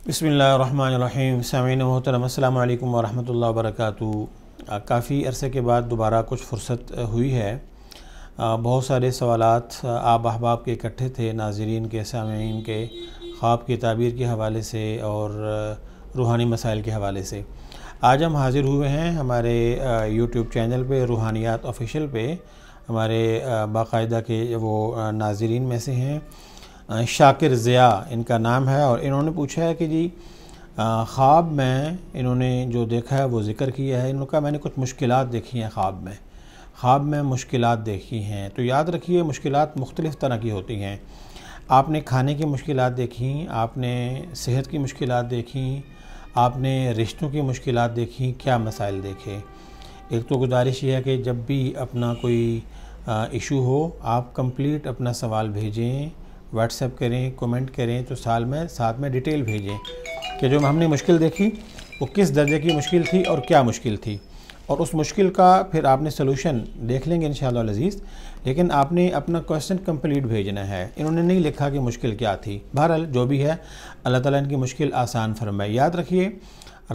بسم اللہ الرحمن الرحیم۔ سامعین محترم، السلام علیکم ورحمۃ اللہ وبرکاتہ۔ کافی عرصے کے بعد دوبارہ کچھ فرصت ہوئی ہے۔ بہت سارے سوالات آپ احباب کے اکٹھے تھے، ناظرین کے، سامعین کے، خواب کی تعبیر کے حوالے سے اور روحانی مسائل کے حوالے سے۔ آج ہم حاضر ہوئے ہیں ہمارے یوٹیوب چینل پہ، روحانیات آفیشیل پہ۔ ہمارے باقاعدہ کے وہ ناظرین میں سے ہیں، شاکر ضیاء ان کا نام ہے، اور انہوں نے پوچھا ہے کہ جی خواب میں انہوں نے جو دیکھا ہے وہ ذکر کیا ہے۔ انہوں نے کہا میں نے کچھ مشکلات دیکھی ہیں خواب میں مشکلات دیکھی ہیں۔ تو یاد رکھیے مشکلات مختلف طرح کی ہوتی ہیں۔ آپ نے کھانے کی مشکلات دیکھیں، آپ نے صحت کی مشکلات دیکھیں، آپ نے رشتوں کی مشکلات دیکھیں، کیا مسائل دیکھے؟ ایک تو گزارش یہ ہے کہ جب بھی اپنا کوئی ایشو ہو آپ کمپلیٹ اپنا سوال بھیجیں، واٹس ایپ کریں، کومنٹ کریں، تو ساتھ میں ڈیٹیل بھیجیں کہ جو ہم نے مشکل دیکھی وہ کس درجے کی مشکل تھی اور کیا مشکل تھی، اور اس مشکل کا پھر آپ نے سلوشن دیکھ لیں گے انشاءاللہ العزیز۔ لیکن آپ نے اپنا کویسچن کمپلیٹ بھیجنا ہے۔ انہوں نے نہیں لکھا کہ مشکل کیا تھی۔ بہرحال جو بھی ہے اللہ تعالیٰ ان کی مشکل آسان فرمائے۔ یاد رکھیے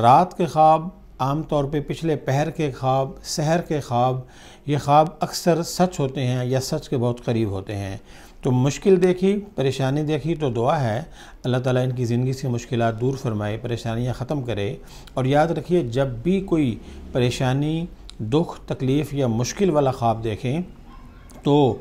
رات کے خواب عام طور پہ پچھلے پہر کے خواب، سحر کے خواب، یہ خواب اکثر سچ ہوتے ہیں یا سچ کے بہت قریب ہوتے ہیں۔ تو مشکل دیکھی، پریشانی دیکھی تو دعا ہے اللہ تعالیٰ ان کی زندگی سے مشکلات دور فرمائے، پریشانیاں ختم کرے۔ اور یاد رکھیے جب بھی کوئی پریشانی، دکھ، تکلیف یا مشکل والا خواب دیکھیں تو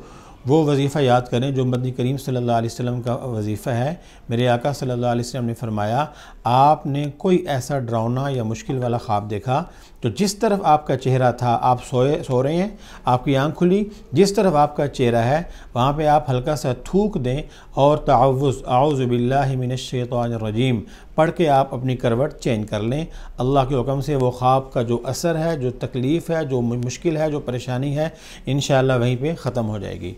وہ وظیفہ یاد کریں جو مدنی کریم صلی اللہ علیہ وسلم کا وظیفہ ہے۔ میرے آقا صلی اللہ علیہ وسلم نے فرمایا آپ نے کوئی ایسا ڈراؤنا یا مشکل والا خواب دیکھا تو جس طرف آپ کا چہرہ تھا، آپ سو رہے ہیں، آپ کی آنکھ کھلی، جس طرف آپ کا چہرہ ہے وہاں پہ آپ ہلکا سا تھوک دیں اور تعوذ اعوذ باللہ من الشیطان الرجیم پڑھ کے آپ اپنی کروٹ چینج کر لیں۔ اللہ کے حکم سے وہ خواب کا جو اثر ہے، جو تکلیف ہے، جو مشکل ہے، جو پریشانی ہے، انشاءاللہ وہیں پہ ختم ہو جائے گی۔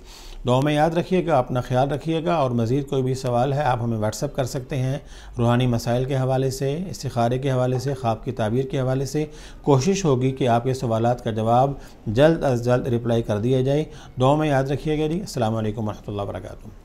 دعا میں یاد رکھیے گا، اپنا خیال رکھیے گا، اور مزید کوئی بھی سوال ہے آپ ہمیں واٹس ایپ کر سکتے ہیں روحانی مسائل کے حوالے سے، استخارے کے حوالے سے، خواب کی تعبیر کے حوالے سے۔ کوشش ہوگی کہ آپ کے سوالات کا جواب جلد از جلد رپلائی کر دیا جائے۔ دعا میں یاد رکھیے گا جی۔ السلام علیکم ورحمۃ اللہ وبرکاتہ۔